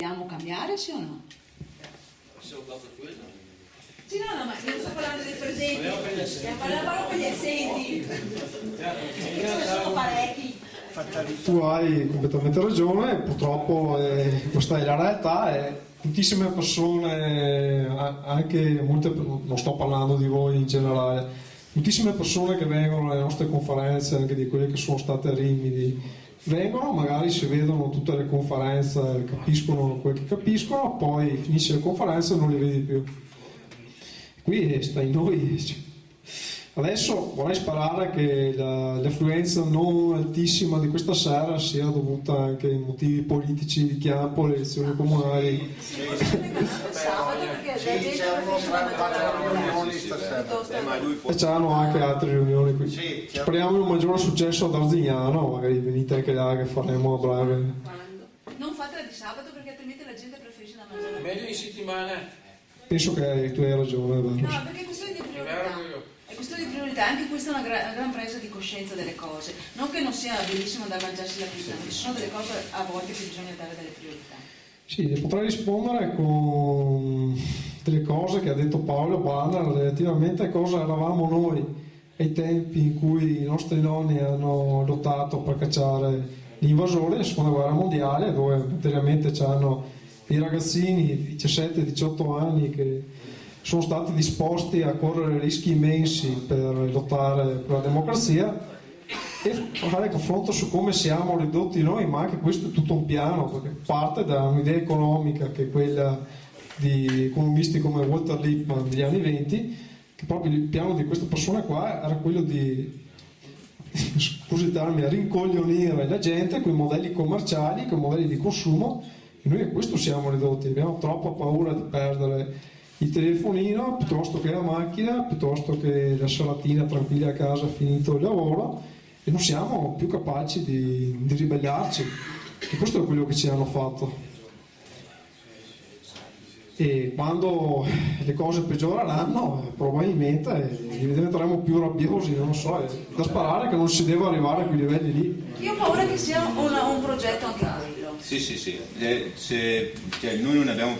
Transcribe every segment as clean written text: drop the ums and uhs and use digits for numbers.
Vogliamo cambiare, sì o no? Sì, no, ma io sto parlando dei presenti, stiamo parlando per gli assenti, che ce ne sono parecchi. Tu hai completamente ragione, purtroppo questa è la realtà e tantissime persone, anche molte, non sto parlando di voi in generale, moltissime persone che vengono alle nostre conferenze, anche di quelle che sono state a Rimini, vengono, magari si vedono tutte le conferenze, capiscono quel che capiscono, poi finisce le conferenze e non li vedi più. Qui sta in noi. Adesso vorrei sperare che l'affluenza non altissima di questa sera sia dovuta anche ai motivi politici di campo, le elezioni comunali. E c'hanno anche altre riunioni qui. Speriamo in un maggiore successo ad Arzignano, magari venite anche là che faremo a breve. Non fatela di sabato perché altrimenti la gente preferisce la mangiare. Meglio in settimana. Penso che tu hai ragione, vero? No, perché è questione di priorità. È questione di priorità, anche questa è una gran presa di coscienza delle cose. Non che non sia bellissimo andare a mangiarsi la pizza, ma ci sono delle cose a volte che bisogna dare delle priorità. Sì, potrei rispondere con delle cose che ha detto Paolo Banner relativamente a cosa eravamo noi ai tempi in cui i nostri nonni hanno lottato per cacciare gli invasori nella seconda guerra mondiale, dove materialmente c'hanno i ragazzini di 17-18 anni che sono stati disposti a correre rischi immensi per lottare per la democrazia, e fare confronto su come siamo ridotti noi, ma anche questo è tutto un piano, perché parte da un'idea economica che è quella di economisti come Walter Lippmann negli anni 20, che proprio il piano di queste persone qua era quello di, scusi il termine, rincoglionire la gente con i modelli commerciali, con i modelli di consumo, e noi a questo siamo ridotti. Abbiamo troppa paura di perdere il telefonino piuttosto che la macchina, piuttosto che la seratina tranquilla a casa finito il lavoro, e non siamo più capaci di ribellarci, e questo è quello che ci hanno fatto. E quando le cose peggioreranno probabilmente diventeremo più rabbiosi, non lo so, è da sparare che non si deve arrivare a quei livelli lì. Io ho paura che sia un progetto anche quello. Sì. Noi non ne abbiamo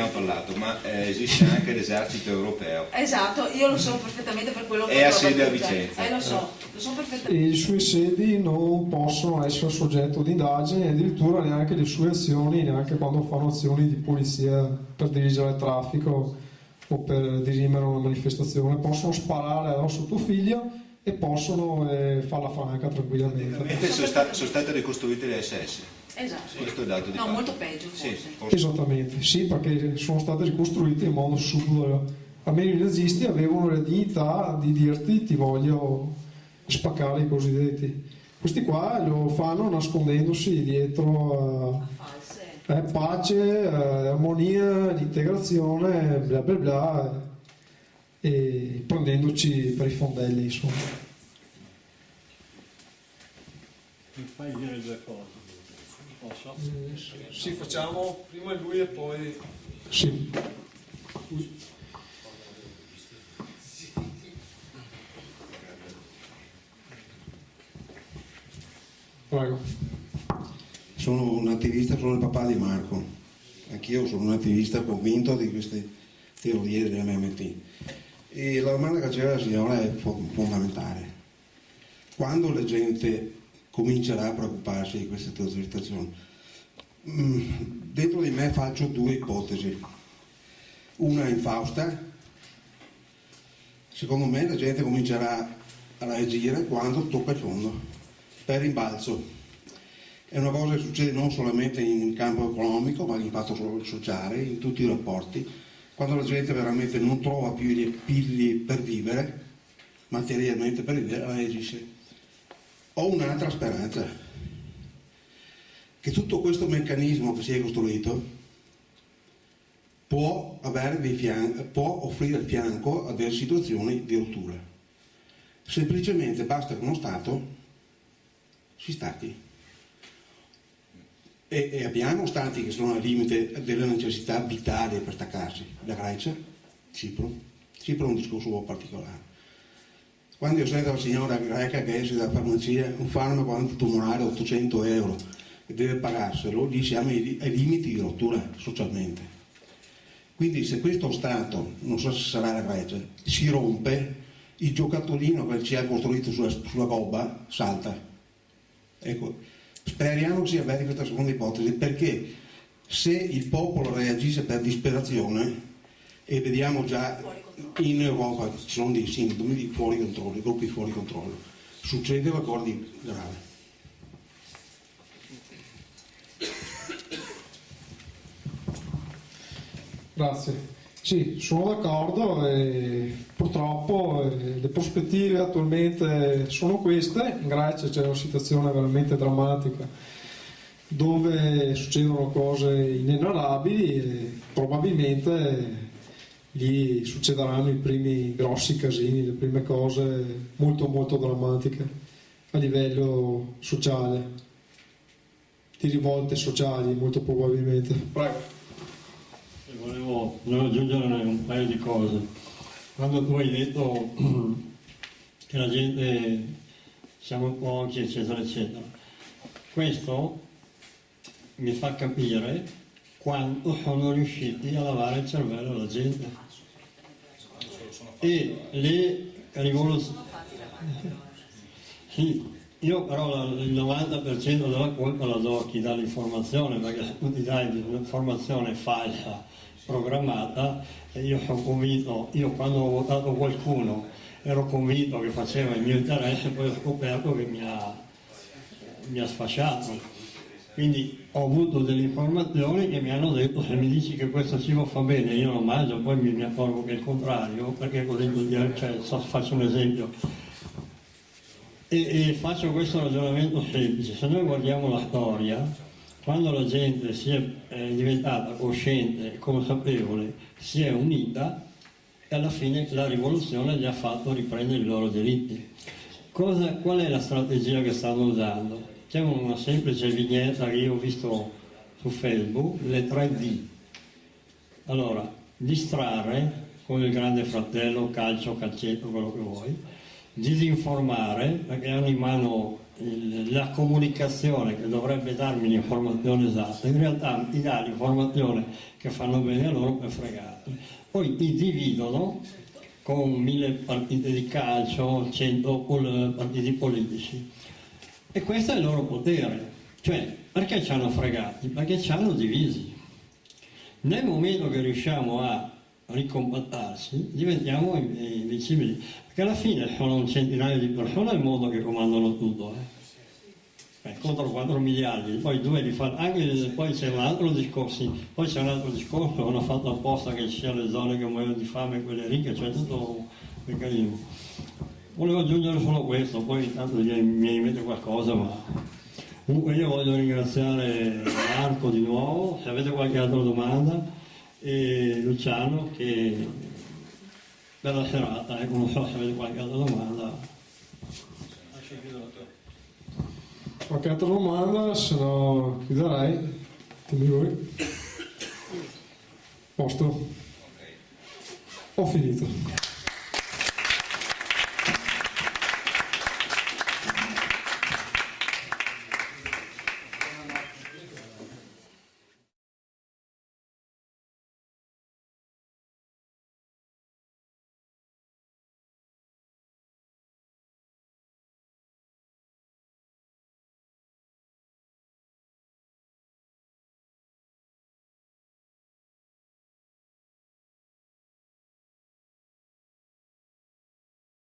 parlato. Ma esiste anche l'esercito europeo. Esatto, io lo so perfettamente per quello che è a sede a Vicenza. Lo so perfettamente. E le sue sedi non possono essere soggetto di indagini, addirittura neanche le sue azioni, neanche quando fanno azioni di polizia per dirigere il traffico o per dirimere una manifestazione. Possono sparare addosso al tuo figlio e possono farla franca tranquillamente. Sono state ricostruite le SS. Esatto. Questo è il dato di fatto. Molto peggio forse. Sì. Esattamente, sì, perché sono state ricostruite in modo subdolo. Almeno i nazisti avevano la dignità di dirti ti voglio spaccare i cosiddetti. Questi qua lo fanno nascondendosi dietro a pace, armonia, integrazione, bla bla bla, e prendendoci per i fondelli, insomma. Mi fai dire due cose. Posso? Sì, facciamo prima lui e poi... Sì. Prego. Sono un attivista, sono il papà di Marco. Anch'io sono un attivista convinto di queste teorie dell'MMT. E la domanda che faceva la signora è fondamentale. Quando la gente comincerà a preoccuparsi di queste situazioni? Dentro di me faccio due ipotesi. Una infausta. Secondo me la gente comincerà a reagire quando tocca il fondo, per rimbalzo. È una cosa che succede non solamente in campo economico, ma in fatto sociale, in tutti i rapporti. Quando la gente veramente non trova più gli appigli per vivere, materialmente per vivere, reagisce. Ho un'altra speranza, che tutto questo meccanismo che si è costruito può offrire il fianco a delle situazioni di rottura. Semplicemente basta che uno Stato si stacchi. E abbiamo stati che sono al limite delle necessità vitali per staccarsi. La Grecia, Cipro è un discorso un po' particolare. Quando io sento la signora greca che esce dalla farmacia un farmaco antitumorale 800 euro e deve pagarselo, lì siamo ai limiti di rottura socialmente. Quindi se questo Stato, non so se sarà la Grecia, si rompe, il giocattolino che ci ha costruito sulla gobba salta. Ecco, speriamo che sia vera questa seconda ipotesi, perché se il popolo reagisce per disperazione, e vediamo già in Europa ci sono dei sintomi di fuori controllo, gruppi fuori controllo, succede qualcosa di grave. Grazie. Sì, sono d'accordo e purtroppo le prospettive attualmente sono queste. In Grecia c'è una situazione veramente drammatica dove succedono cose inenarrabili e probabilmente lì succederanno i primi grossi casini, le prime cose molto molto drammatiche a livello sociale, di rivolte sociali molto probabilmente. Prego. Volevo aggiungere un paio di cose. Quando tu hai detto che la gente siamo pochi, eccetera, eccetera, questo mi fa capire quanto sono riusciti a lavare il cervello alla gente. E le rivoluzioni... Sì, io però il 90% della colpa la do a chi dà l'informazione, perché se tu ti dai un'informazione falsa, programmata, e io sono convinto, io quando ho votato qualcuno ero convinto che faceva il mio interesse, poi ho scoperto che mi ha sfasciato. Quindi ho avuto delle informazioni che mi hanno detto: se mi dici che questo cibo fa bene io lo mangio, poi mi accorgo che è il contrario, perché così vuol dire, cioè, faccio un esempio. E faccio questo ragionamento semplice: se noi guardiamo la storia, quando la gente è diventata cosciente e consapevole, si è unita, e alla fine la rivoluzione gli ha fatto riprendere i loro diritti. Qual è la strategia che stanno usando? C'è una semplice vignetta che io ho visto su Facebook, le 3D. Allora, distrarre con il grande fratello, calcio, calcetto, quello che vuoi, disinformare, perché hanno in mano la comunicazione che dovrebbe darmi l'informazione esatta, in realtà mi dà l'informazione che fanno bene a loro per fregarli. Poi ti dividono con 1000 partite di calcio, 100 partiti politici. E questo è il loro potere. Cioè, perché ci hanno fregati? Perché ci hanno divisi. Nel momento che riusciamo a ricompattarsi, diventiamo invincibili. Perché alla fine sono un centinaio di persone al mondo che comandano tutto. Contro 4 miliardi, poi 2 li fanno, poi c'è un altro discorso, hanno fatto apposta che ci siano le zone che muoiono di fame e quelle ricche, cioè tutto un meccanismo. Volevo aggiungere solo questo, poi intanto mi rimette qualcosa, ma comunque io voglio ringraziare Marco di nuovo, se avete qualche altra domanda, e Luciano che per la serata, non so se avete qualche altra domanda. Qualche altra domanda, se no chiuderei. Dimmi voi. Posto. Ho finito.